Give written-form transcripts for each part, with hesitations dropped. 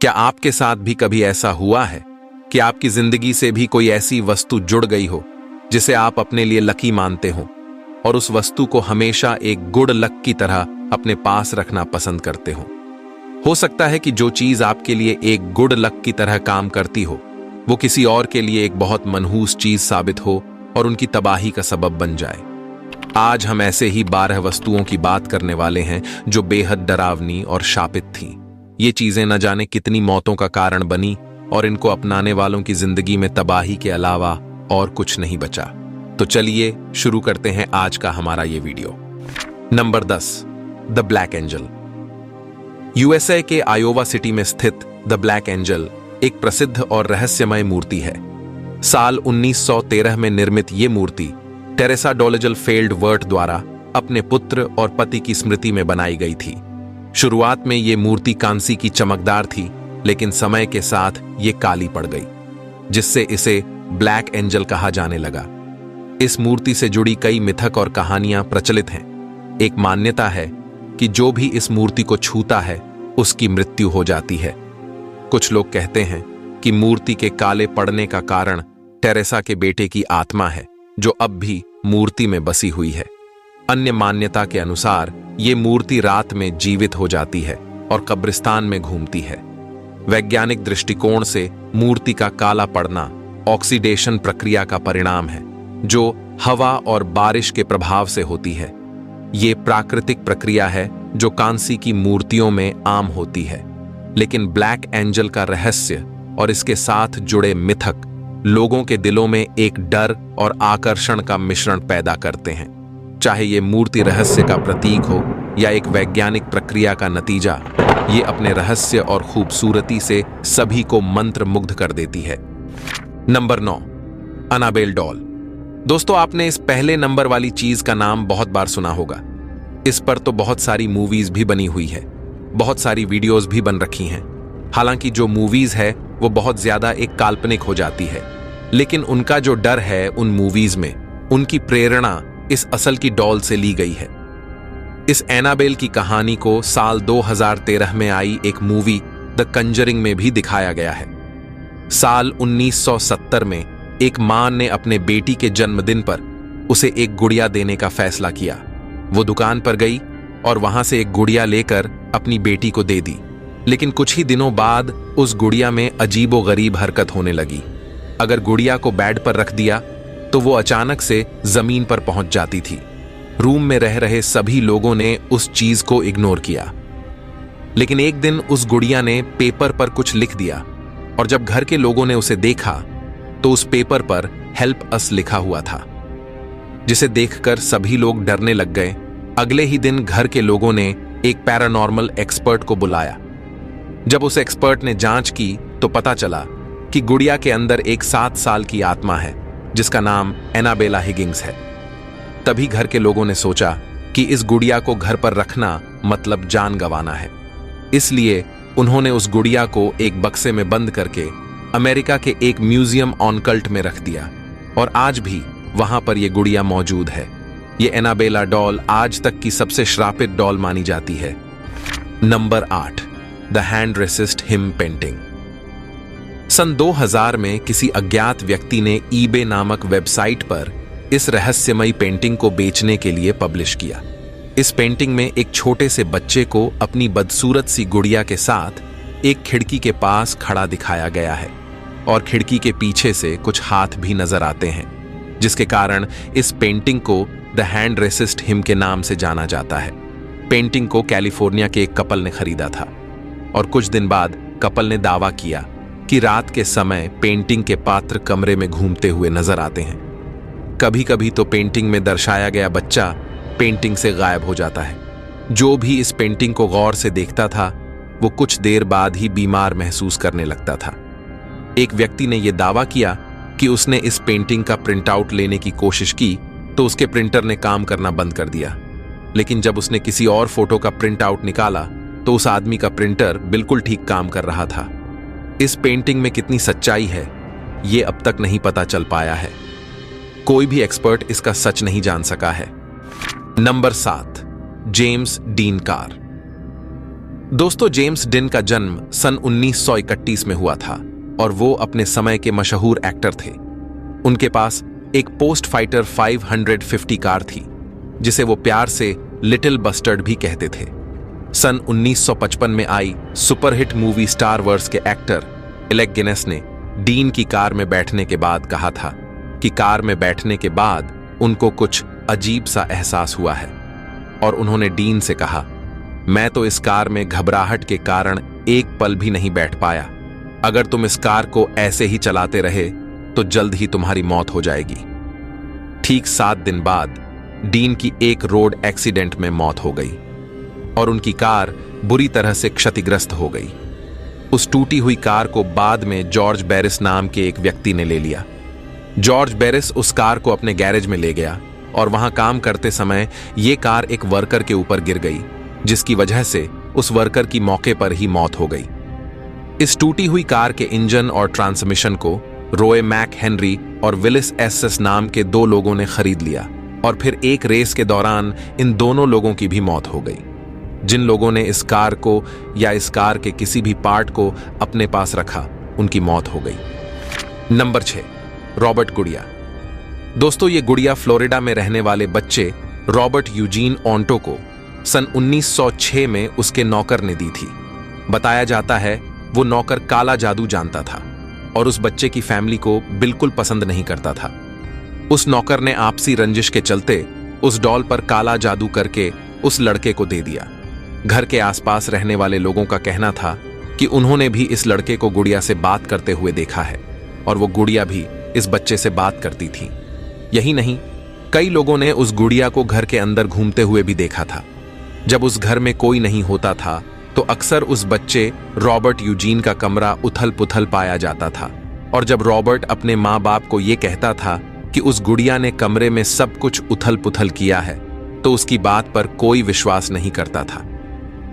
क्या आपके साथ भी कभी ऐसा हुआ है कि आपकी जिंदगी से भी कोई ऐसी वस्तु जुड़ गई हो जिसे आप अपने लिए लकी मानते हो और उस वस्तु को हमेशा एक गुड लक की तरह अपने पास रखना पसंद करते हो सकता है कि जो चीज आपके लिए एक गुड लक की तरह काम करती हो वो किसी और के लिए एक बहुत मनहूस चीज साबित हो और उनकी तबाही का सबब बन जाए। आज हम ऐसे ही 12 वस्तुओं की बात करने वाले हैं जो बेहद डरावनी और शापित थीं। ये चीजें न जाने कितनी मौतों का कारण बनी और इनको अपनाने वालों की जिंदगी में तबाही के अलावा और कुछ नहीं बचा। तो चलिए शुरू करते हैं आज का हमारा ये video. Number 10, the black angel. USA के आयोवा सिटी में स्थित द ब्लैक एंजल एक प्रसिद्ध और रहस्यमय मूर्ति है। साल 1913 में निर्मित ये मूर्ति टेरेसा डोलेजल फेल्ड वर्ट द्वारा अपने पुत्र और पति की स्मृति में बनाई गई थी। शुरुआत में ये मूर्ति कांसी की चमकदार थी, लेकिन समय के साथ ये काली पड़ गई, जिससे इसे ब्लैक एंजल कहा जाने लगा। इस मूर्ति से जुड़ी कई मिथक और कहानियां प्रचलित हैं। एक मान्यता है कि जो भी इस मूर्ति को छूता है उसकी मृत्यु हो जाती है। कुछ लोग कहते हैं कि मूर्ति के काले पड़ने का कारण टेरेसा के बेटे की आत्मा है, जो अब भी मूर्ति में बसी हुई है। अन्य मान्यता के अनुसार ये मूर्ति रात में जीवित हो जाती है और कब्रिस्तान में घूमती है। वैज्ञानिक दृष्टिकोण से मूर्ति का काला पड़ना ऑक्सीडेशन प्रक्रिया का परिणाम है, जो हवा और बारिश के प्रभाव से होती है। ये प्राकृतिक प्रक्रिया है जो कांसी की मूर्तियों में आम होती है, लेकिन ब्लैक एंजल का रहस्य और इसके साथ जुड़े मिथक लोगों के दिलों में एक डर और आकर्षण का मिश्रण पैदा करते हैं। चाहे ये मूर्ति रहस्य का प्रतीक हो या एक वैज्ञानिक प्रक्रिया का नतीजा, ये अपने रहस्य और खूबसूरती से सभी को मंत्रमुग्ध कर देती है। Number 9, Annabelle doll. दोस्तों, आपने इस पहले नंबर वाली चीज का नाम बहुत बार सुना होगा। इस पर तो बहुत सारी मूवीज भी बनी हुई है, बहुत सारी वीडियोस भी बन रखी हैं। हालांकि जो मूवीज है वो बहुत ज्यादा एक काल्पनिक हो जाती है, लेकिन उनका जो डर है उन मूवीज में, उनकी प्रेरणा इस असल की डॉल से ली गई है। इस एनाबेल की कहानी को साल 2013 में आई एक मूवी द कंजरिंग में भी दिखाया गया है। साल 1970 में एक मां ने अपने बेटी के जन्मदिन पर उसे एक गुड़िया देने का फैसला किया। वो दुकान पर गई और वहां से एक गुड़िया लेकर अपनी बेटी को दे दी, लेकिन कुछ ही दिनों बाद उस गुड़िया में अजीबोगरीब हरकत होने लगी। अगर गुड़िया को बेड पर रख दिया तो वो अचानक से जमीन पर पहुंच जाती थी। रूम में रह रहे सभी लोगों ने उस चीज को इग्नोर किया, लेकिन एक दिन उस गुड़िया ने पेपर पर कुछ लिख दिया और जब घर के लोगों ने उसे देखा तो उस पेपर पर हेल्प अस लिखा हुआ था, जिसे देखकर सभी लोग डरने लग गए। अगले ही दिन घर के लोगों ने एक पैरानॉर्मल एक्सपर्ट को बुलाया। जब उस एक्सपर्ट ने जांच की तो पता चला कि गुड़िया के अंदर एक 7 साल की आत्मा है जिसका नाम एनाबेला हिगिंग्स है। तभी घर के लोगों ने सोचा कि इस गुड़िया को घर पर रखना मतलब जान गंवाना है। इसलिए उन्होंने उस गुड़िया को एक बक्से में बंद करके अमेरिका के एक म्यूजियम ऑन कल्ट में रख दिया और आज भी वहां पर यह गुड़िया मौजूद है। ये एनाबेला डॉल आज तक की सबसे श्रापित डॉल मानी जाती है। Number 8, the hand resist him painting. सन 2000 में किसी अज्ञात व्यक्ति ने ईबे नामक वेबसाइट पर इस रहस्यमयी पेंटिंग को बेचने के लिए पब्लिश किया। इस पेंटिंग में एक छोटे से बच्चे को अपनी बदसूरत सी गुड़िया के साथ एक खिड़की के पास खड़ा दिखाया गया है और खिड़की के पीछे से कुछ हाथ भी नजर आते हैं, जिसके कारण इस पेंटिंग को द हैंड रेसिस्ट हिम के नाम से जाना जाता है। पेंटिंग को कैलिफोर्निया के एक कपल ने खरीदा था और कुछ दिन बाद कपल ने दावा किया कि रात के समय पेंटिंग के पात्र कमरे में घूमते हुए नजर आते हैं। कभी कभी तो पेंटिंग में दर्शाया गया बच्चा पेंटिंग से गायब हो जाता है। जो भी इस पेंटिंग को गौर से देखता था वो कुछ देर बाद ही बीमार महसूस करने लगता था। एक व्यक्ति ने यह दावा किया कि उसने इस पेंटिंग का प्रिंट आउट लेने की कोशिश की तो उसके प्रिंटर ने काम करना बंद कर दिया, लेकिन जब उसने किसी और फोटो का प्रिंट आउट निकाला तो उस आदमी का प्रिंटर बिल्कुल ठीक काम कर रहा था। इस पेंटिंग में कितनी सच्चाई है ये अब तक नहीं पता चल पाया है। कोई भी एक्सपर्ट इसका सच नहीं जान सका है। Number 7, James dean car. दोस्तों, जेम्स डिन का जन्म सन 1931 में हुआ था और वो अपने समय के मशहूर एक्टर थे। उनके पास एक पोस्ट फाइटर 550 कार थी, जिसे वो प्यार से लिटिल बस्टर्ड भी कहते थे। सन 1955 में आई सुपरहिट मूवी स्टार वर्स के एक्टर एलेक गिनेस ने डीन की कार में बैठने के बाद कहा था कि कार में बैठने के बाद उनको कुछ अजीब सा एहसास हुआ है, और उन्होंने डीन से कहा, मैं तो इस कार में घबराहट के कारण एक पल भी नहीं बैठ पाया। अगर तुम इस कार को ऐसे ही चलाते रहे तो जल्द ही तुम्हारी मौत हो जाएगी। ठीक 7 दिन बाद डीन की एक रोड एक्सीडेंट में मौत हो गई और उनकी कार बुरी तरह से क्षतिग्रस्त हो गई। उस टूटी हुई कार को बाद में जॉर्ज बैरिस नाम के एक व्यक्ति ने ले लिया। जॉर्ज बैरिस उस कार को अपने गैरेज में ले गया और वहां काम करते समय यह कार एक वर्कर के ऊपर गिर गई, जिसकी वजह से उस वर्कर की मौके पर ही मौत हो गई। इस टूटी हुई कार के इंजन और ट्रांसमिशन को रोए मैक हेनरी और विलिस एस नाम के 2 लोगों ने खरीद लिया और फिर एक रेस के दौरान इन दोनों लोगों की भी मौत हो गई। जिन लोगों ने इस कार को या इस कार के किसी भी पार्ट को अपने पास रखा, उनकी मौत हो गई। नंबर 6, रॉबर्ट गुड़िया। दोस्तों, ये गुड़िया फ्लोरिडा में रहने वाले बच्चे रॉबर्ट यूजीन ऑन्टो को सन 1906 में उसके नौकर ने दी थी। बताया जाता है वो नौकर काला जादू जानता था और उस बच्चे की फैमिली को बिल्कुल पसंद नहीं करता था। उस नौकर ने आपसी रंजिश के चलते उस डॉल पर काला जादू करके उस लड़के को दे दिया। घर के आसपास रहने वाले लोगों का कहना था कि उन्होंने भी इस लड़के को गुड़िया से बात करते हुए देखा है और वो गुड़िया भी इस बच्चे से बात करती थी। यही नहीं, कई लोगों ने उस गुड़िया को घर के अंदर घूमते हुए भी देखा था। जब उस घर में कोई नहीं होता था तो अक्सर उस बच्चे रॉबर्ट यूजीन का कमरा उथल पुथल पाया जाता था, और जब रॉबर्ट अपने माँ बाप को यह कहता था कि उस गुड़िया ने कमरे में सब कुछ उथल पुथल किया है, तो उसकी बात पर कोई विश्वास नहीं करता था।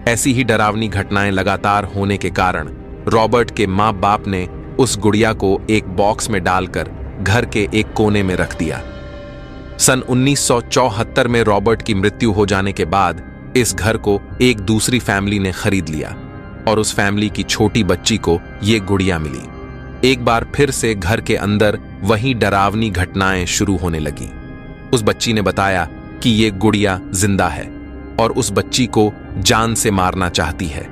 ऐसी ही डरावनी घटनाएं लगातार होने के कारण रॉबर्ट के माँ बाप ने उस गुड़िया को एक बॉक्स में डालकर घर के एक कोने में रख दिया। सन 1974 में रॉबर्ट की मृत्यु हो जाने के बाद इस घर को एक दूसरी फैमिली ने खरीद लिया और उस फैमिली की छोटी बच्ची को ये गुड़िया मिली। एक बार फिर से घर के अंदर वही डरावनी घटनाएं शुरू होने लगी। उस बच्ची ने बताया कि ये गुड़िया जिंदा है और उस बच्ची को जान से मारना चाहती है।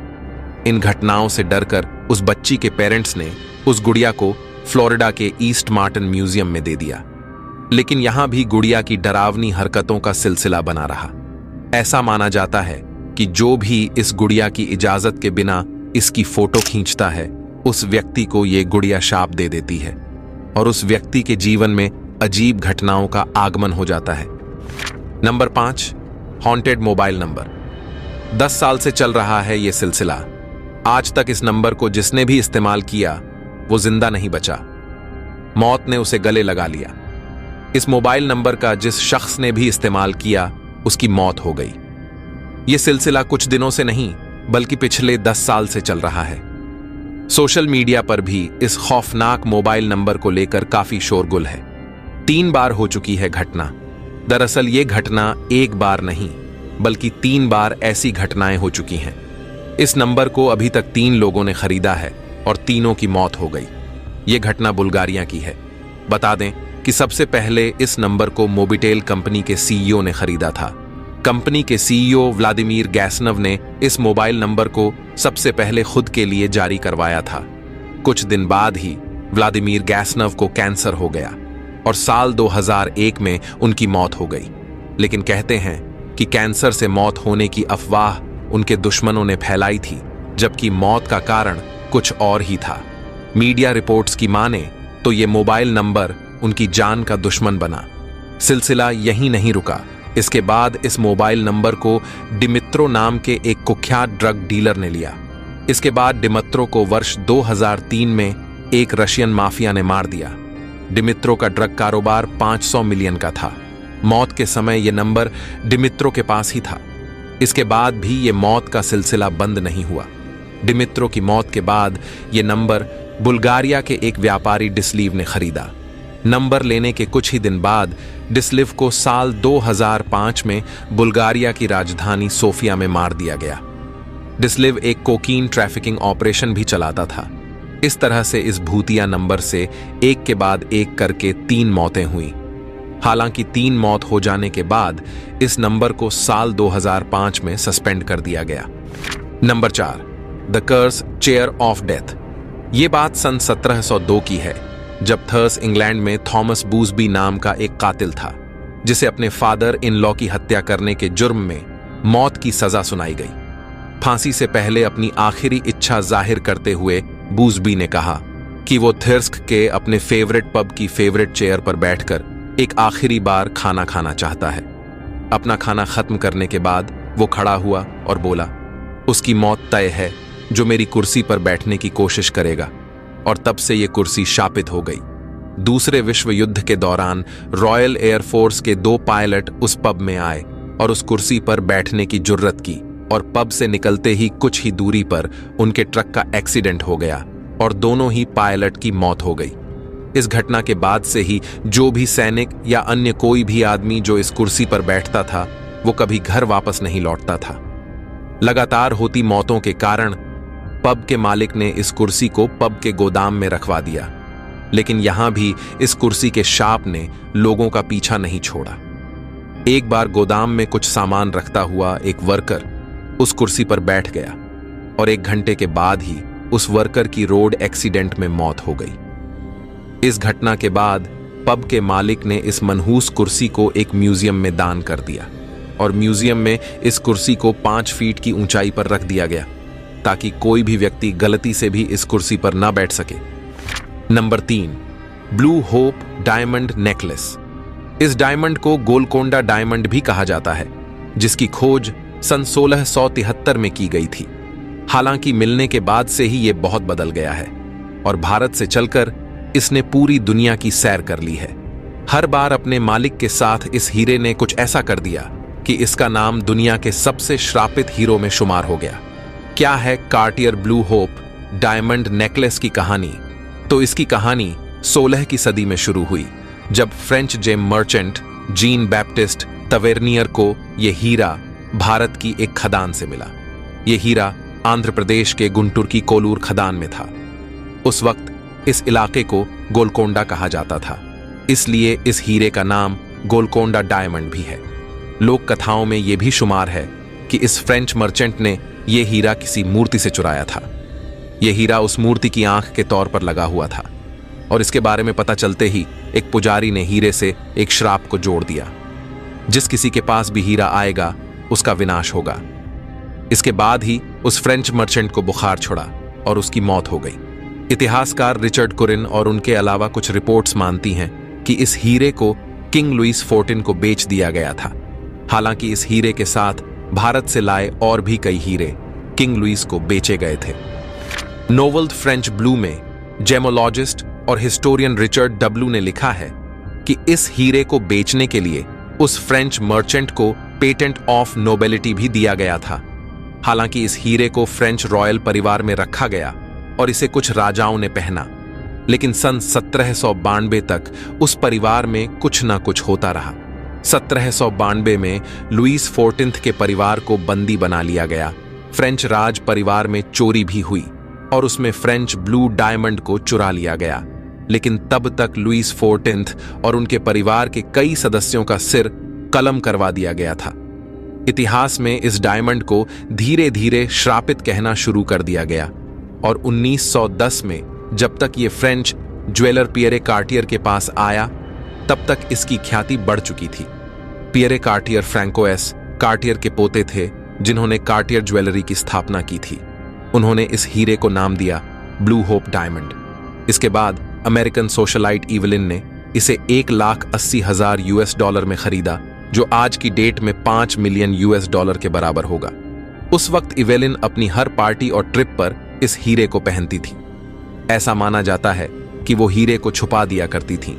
इन घटनाओं से डरकर उस बच्ची के पेरेंट्स ने उस गुड़िया को फ्लोरिडा के ईस्ट मार्टिन म्यूजियम में दे दिया। लेकिन यहां भी गुड़िया की डरावनी हरकतों का सिलसिला बना रहा। ऐसा माना जाता है कि जो भी इस गुड़िया की इजाजत के बिना इसकी फोटो खींचता है, उस व्यक्ति को ये गुड़िया शाप दे देती है और उस व्यक्ति के जीवन में अजीब घटनाओं का आगमन हो जाता है। Number 5, haunted mobile number. 10 साल से चल रहा है ये सिलसिला। आज तक इस नंबर को जिसने भी इस्तेमाल किया वो जिंदा नहीं बचा। मौत ने उसे गले लगा लिया। इस मोबाइल नंबर का जिस शख्स ने भी इस्तेमाल किया, उसकी मौत हो गई। यह सिलसिला कुछ दिनों से नहीं बल्कि पिछले 10 साल से चल रहा है। सोशल मीडिया पर भी इस खौफनाक मोबाइल नंबर को लेकर काफी शोरगुल है। 3 बार हो चुकी है घटना। दरअसल ये घटना एक बार नहीं बल्कि 3 बार ऐसी घटनाएं हो चुकी हैं। इस नंबर को अभी तक 3 लोगों ने खरीदा है और तीनों की मौत हो गई। यह घटना बुल्गारिया की है। बता दें कि सबसे पहले इस नंबर को मोबिटेल कंपनी के सीईओ ने खरीदा था। कंपनी के सीईओ व्लादिमीर गैसनव ने इस मोबाइल नंबर को सबसे पहले खुद के लिए जारी करवाया था। कुछ दिन बाद ही व्लादिमीर गैसनव को कैंसर हो गया और साल 2001 में उनकी मौत हो गई। लेकिन कहते हैं कि कैंसर से मौत होने की अफवाह उनके दुश्मनों ने फैलाई थी, जबकि मौत का कारण कुछ और ही था। मीडिया रिपोर्ट्स की माने तो ये मोबाइल नंबर उनकी जान का दुश्मन बना। सिलसिला यहीं नहीं रुका। इसके बाद इस मोबाइल नंबर को डिमित्रो नाम के एक कुख्यात ड्रग डीलर ने लिया। इसके बाद डिमित्रो को वर्ष 2003 में एक रशियन माफिया ने मार दिया। डिमित्रो का ड्रग कारोबार 500 मिलियन का था। मौत के समय यह नंबर डिमित्रो के पास ही था। इसके बाद भी ये मौत का सिलसिला बंद नहीं हुआ। डिमित्रो की मौत के बाद ये नंबर बुल्गारिया के एक व्यापारी डिस्लीव ने खरीदा। नंबर लेने के कुछ ही दिन बाद डिस्लिव को साल 2005 में बुल्गारिया की राजधानी सोफिया में मार दिया गया। डिस्लिव एक कोकीन ट्रैफिकिंग ऑपरेशन भी चलाता था। इस तरह से इस भूतिया नंबर से एक के बाद एक करके 3 मौतें हुई। हालांकि 3 मौत हो जाने के बाद इस नंबर को साल 2005 में सस्पेंड कर दिया गया। Number 4, the curse chair of death. ये बात सन 1702 की है, जब थर्स इंग्लैंड में थॉमस बूसबी नाम का एक कातिल था, जिसे अपने फादर इन लॉ की हत्या करने के जुर्म में मौत की सजा सुनाई गई। फांसी से पहले अपनी आखिरी इच्छा जाहिर करते हुए बूसबी ने कहा कि वो थर्स्क के अपने फेवरेट पब की फेवरेट चेयर पर बैठकर एक आखिरी बार खाना खाना चाहता है। अपना खाना खत्म करने के बाद वो खड़ा हुआ और बोला, उसकी मौत तय है जो मेरी कुर्सी पर बैठने की कोशिश करेगा। और तब से ये कुर्सी शापित हो गई। दूसरे विश्व युद्ध के दौरान रॉयल एयरफोर्स के 2 पायलट उस पब में आए और उस कुर्सी पर बैठने की जुर्रत की, और पब से निकलते ही कुछ ही दूरी पर उनके ट्रक का एक्सीडेंट हो गया और दोनों ही पायलट की मौत हो गई। इस घटना के बाद से ही जो भी सैनिक या अन्य कोई भी आदमी जो इस कुर्सी पर बैठता था, वो कभी घर वापस नहीं लौटता था। लगातार होती मौतों के कारण पब के मालिक ने इस कुर्सी को पब के गोदाम में रखवा दिया, लेकिन यहां भी इस कुर्सी के शाप ने लोगों का पीछा नहीं छोड़ा। एक बार गोदाम में कुछ सामान रखता हुआ एक वर्कर उस कुर्सी पर बैठ गया और 1 घंटे के बाद ही उस वर्कर की रोड एक्सीडेंट में मौत हो गई। इस घटना के बाद पब के मालिक ने इस मनहूस कुर्सी को एक म्यूजियम में दान कर दिया और म्यूजियम में इस कुर्सी को 5 फीट की ऊंचाई पर रख दिया गया ताकि कोई भी व्यक्ति गलती से भी इस कुर्सी पर ना बैठ सके। Number 3, blue hope diamond necklace. इस डायमंड को गोलकोंडा डायमंड भी कहा जाता है, जिसकी खोज सन 1673 में की गई थी। हालांकि मिलने के बाद से ही यह बहुत बदल गया है और भारत से चलकर इसने पूरी दुनिया की सैर कर ली है। हर बार अपने मालिक के साथ इस हीरे ने कुछ ऐसा कर दिया कि इसका नाम दुनिया के सबसे श्रापित हीरो में शुमार हो गया। क्या है Cartier blue hope diamond necklace की कहानी? तो इसकी कहानी 16 की सदी में शुरू हुई, जब French gem merchant Jean Baptiste Tavernier को यह हीरा भारत की एक खदान से मिला। यह हीरा आंध्र प्रदेश के गुंटूर की कोलूर खदान में था। उस वक्त इस इलाके को गोलकोंडा कहा जाता था, इसलिए इस हीरे का नाम गोलकोंडा डायमंड भी है। लोक कथाओं में यह भी शुमार है कि इस फ्रेंच मर्चेंट ने यह हीरा किसी मूर्ति से चुराया था। यह हीरा उस मूर्ति की आंख के तौर पर लगा हुआ था और इसके बारे में पता चलते ही एक पुजारी ने हीरे से एक श्राप को जोड़ दिया, जिस किसी के पास भी हीरा आएगा उसका विनाश होगा। इसके बाद ही उस फ्रेंच मर्चेंट को बुखार छुड़ा और उसकी मौत हो गई। इतिहासकार रिचर्ड कुरिन और उनके अलावा कुछ रिपोर्ट्स मानती हैं कि इस हीरे को किंग लुइस XIV को बेच दिया गया था। हालांकि इस हीरे के साथ भारत से लाए और भी कई हीरे किंग लुइस को बेचे गए थे। नोवेल फ्रेंच ब्लू में जेमोलॉजिस्ट और हिस्टोरियन रिचर्ड डब्लू ने लिखा है कि इस हीरे को बेचने के लिए उस फ्रेंच मर्चेंट को पेटेंट ऑफ नोबेलिटी भी दिया गया था। हालांकि इस हीरे को फ्रेंच रॉयल परिवार में रखा गया और इसे कुछ राजाओं ने पहना, लेकिन सन 1792 तक उस परिवार में कुछ ना कुछ होता रहा। 1792 में लुइस XIV के परिवार को बंदी बना लिया गया। फ्रेंच राज परिवार में चोरी भी हुई और उसमें फ्रेंच ब्लू डायमंड को चुरा लिया गया, लेकिन तब तक लुइस XIV और उनके परिवार के कई सदस्यों का सिर कलम करवा दिया गया था। इतिहास में इस डायमंड को धीरे धीरे श्रापित कहना शुरू कर दिया गया और 1910 में जब तक ये फ्रेंच ज्वेलर पियरे कार्टियर के पास आया, तब तक इसकी ख्याति बढ़ चुकी थी। पियरे कार्टियर फ्रैंकोएस कार्टियर के पोते थे, जिन्होंने कार्टियर ज्वेलरी की स्थापना की थी। उन्होंने इस हीरे को नाम दिया ब्लू होप डायमंड। इसके बाद अमेरिकन सोशलाइट इवलिन ने इसे $1,80,000 में खरीदा, जो आज की डेट में $5 मिलियन के बराबर होगा। उस वक्त इवेलिन अपनी हर पार्टी और ट्रिप पर इस हीरे को पहनती थी। ऐसा माना जाता है कि वो हीरे को छुपा दिया करती थी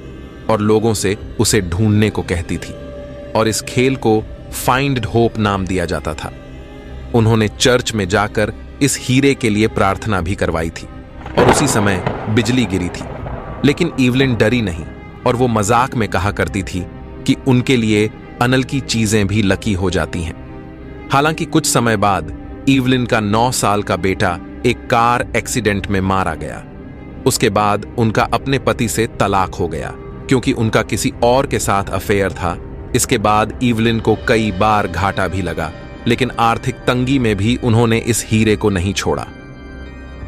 और लोगों से उसे ढूंढने को कहती थी, और इस खेल को फाइंड होप नाम दिया जाता था। उन्होंने चर्च में जाकर इस हीरे के लिए प्रार्थना भी करवाई थी और उसी समय बिजली गिरी थी, लेकिन इवलिन डरी नहीं और वो मजाक में कहा करती थी कि उनके लिए अनल की चीजें भी लकी हो जाती हैं। हालांकि कुछ समय बाद ईवलिन का 9 साल का बेटा एक कार एक्सीडेंट में मारा गया। उसके बाद उनका अपने पति से तलाक हो गया क्योंकि उनका किसी और के साथ अफेयर था। इसके बाद ईवलिन को कई बार घाटा भी लगा, लेकिन आर्थिक तंगी में भी उन्होंने इस हीरे को नहीं छोड़ा।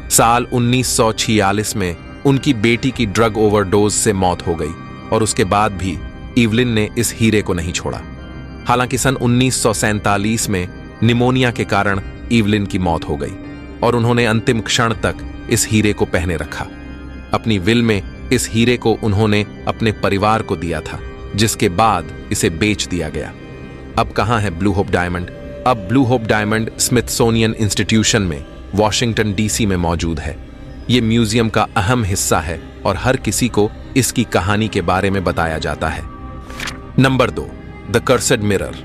साल 1946 में उनकी बेटी की ड्रग ओवरडोज से मौत हो गई और उसके बाद भी ईवलिन ने इस हीरे को नहीं छोड़ा। हालांकि सन 1947 में निमोनिया के कारण ईवलिन की मौत हो गई और उन्होंने अंतिम क्षण तक इस हीरे को पहने रखा। अपनी विल में इस हीरे को उन्होंने अपने परिवार को दिया था, जिसके बाद इसे बेच दिया गया। अब कहां है ब्लू होप डायमंड? अब blue hope diamond Smithsonian institution में वॉशिंगटन डीसी में मौजूद है। यह म्यूजियम का अहम हिस्सा है और हर किसी को इसकी कहानी के बारे में बताया जाता है। Number 2, the cursed mirror.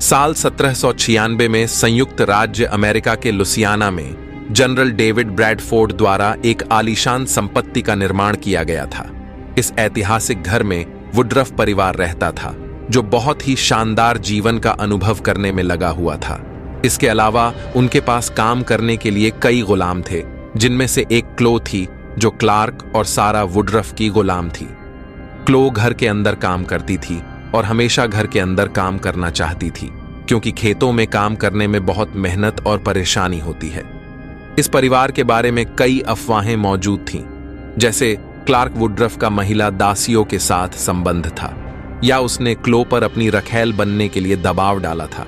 साल 1796 में संयुक्त राज्य अमेरिका के लुसियाना में जनरल डेविड ब्रैडफोर्ड द्वारा एक आलीशान संपत्ति का निर्माण किया गया था। इस ऐतिहासिक घर में वुडरफ परिवार रहता था, जो बहुत ही शानदार जीवन का अनुभव करने में लगा हुआ था। इसके अलावा उनके पास काम करने के लिए कई गुलाम थे, जिनमें से एक क्लो थी, जो क्लार्क और सारा वुडरफ की गुलाम थी। क्लो घर के अंदर काम करती थी और हमेशा घर के अंदर काम करना चाहती थी, क्योंकि खेतों में काम करने में बहुत मेहनत और परेशानी होती है। इस परिवार के बारे में कई अफवाहें मौजूद थीं, जैसे क्लार्क वुडरफ का महिला दासियों के साथ संबंध था या उसने क्लो पर अपनी रखैल बनने के लिए दबाव डाला था,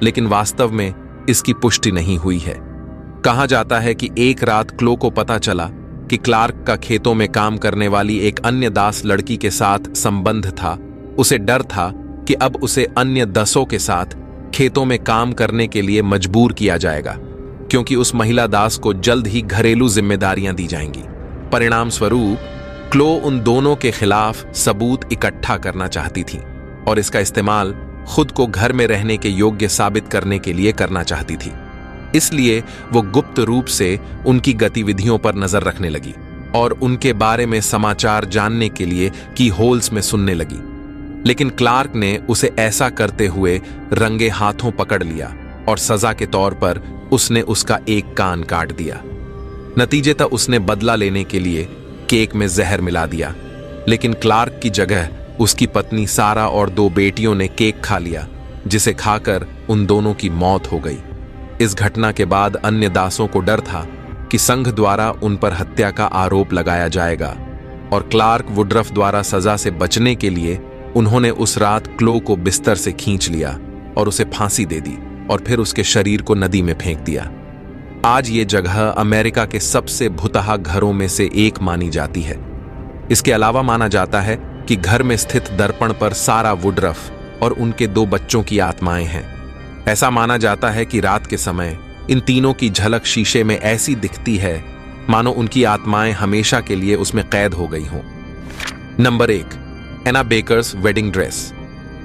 लेकिन वास्तव में इसकी पुष्टि नहीं हुई है। कहा जाता है कि एक रात क्लो को पता चला कि क्लार्क का खेतों में काम करने वाली एक अन्य दास लड़की के साथ संबंध था। उसे डर था कि अब उसे अन्य 10 के साथ खेतों में काम करने के लिए मजबूर किया जाएगा, क्योंकि उस महिला दास को जल्द ही घरेलू जिम्मेदारियां दी जाएंगी। परिणाम स्वरूप क्लो उन दोनों के खिलाफ सबूत इकट्ठा करना चाहती थी और इसका इस्तेमाल खुद को घर में रहने के योग्य साबित करने के लिए करना चाहती थी। इसलिए वो गुप्त रूप से उनकी गतिविधियों पर नजर रखने लगी और उनके बारे में समाचार जानने के लिए की होल्स में सुनने लगी। लेकिन क्लार्क ने उसे ऐसा करते हुए रंगे हाथों पकड़ लिया और सजा के तौर पर उसने उसका एक कान काट दिया। नतीजतः उसने बदला लेने के लिए केक में जहर मिला दिया, लेकिन क्लार्क की जगह उसकी पत्नी सारा और 2 बेटियों ने केक खा लिया, जिसे खाकर उन दोनों की मौत हो गई। इस घटना के बाद अन्य दासों को डर था कि संघ द्वारा उन पर हत्या का आरोप लगाया जाएगा और क्लार्क वुडरफ द्वारा सजा से बचने के लिए उन्होंने उस रात क्लो को बिस्तर से खींच लिया और उसे फांसी दे दी और फिर उसके शरीर को नदी में फेंक दिया। आज ये जगह अमेरिका के सबसे भुतहा घरों में से एक मानी जाती है। इसके अलावा माना जाता है कि घर में स्थित दर्पण पर सारा वुडरफ और उनके 2 बच्चों की आत्माएं हैं। ऐसा माना जाता है कि रात के समय इन तीनों की झलक शीशे में ऐसी दिखती है मानो उनकी आत्माएं हमेशा के लिए उसमें कैद हो गई हों। नंबर 1, एना बेकर्स वेडिंग ड्रेस।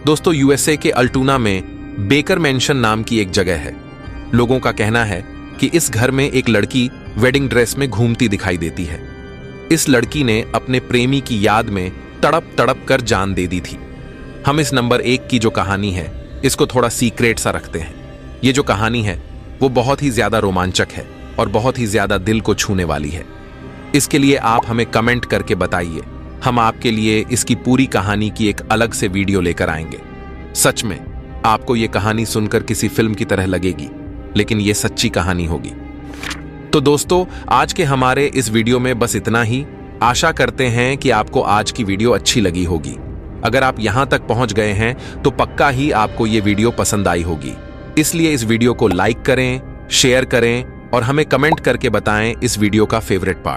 दोस्तों, यूएसए के अल्टूना में बेकर मेंशन नाम की एक जगह है। लोगों का कहना है कि इस घर में एक लड़की वेडिंग ड्रेस में घूमती दिखाई देती है। इस लड़की ने अपने प्रेमी की याद में तड़प तड़प कर जान दे दी थी। हम इस नंबर 1 की जो कहानी है, इसको थोड़ा सीक्रेट सा रखते हैं। ये जो कहानी है वो बहुत ही ज्यादा रोमांचक है और बहुत ही ज्यादा दिल को छूने वाली है। इसके लिए आप हमें कमेंट करके बताइए। हम आपके लिए इसकी पूरी कहानी की एक अलग से वीडियो लेकर आएंगे। सच में आपको ये कहानी सुनकर किसी फिल्म की तरह लगेगी, लेकिन ये सच्ची कहानी होगी। तो दोस्तों, आज के हमारे इस वीडियो में बस इतना ही। आशा करते हैं कि आपको आज की वीडियो अच्छी लगी होगी। अगर आप यहां तक पहुंच गए हैं तो पक्का ही आपको ये वीडियो पसंद आई होगी। इसलिए इस वीडियो को लाइक करें, शेयर करें और हमें कमेंट करके बताएं इस वीडियो का फेवरेट पार्ट।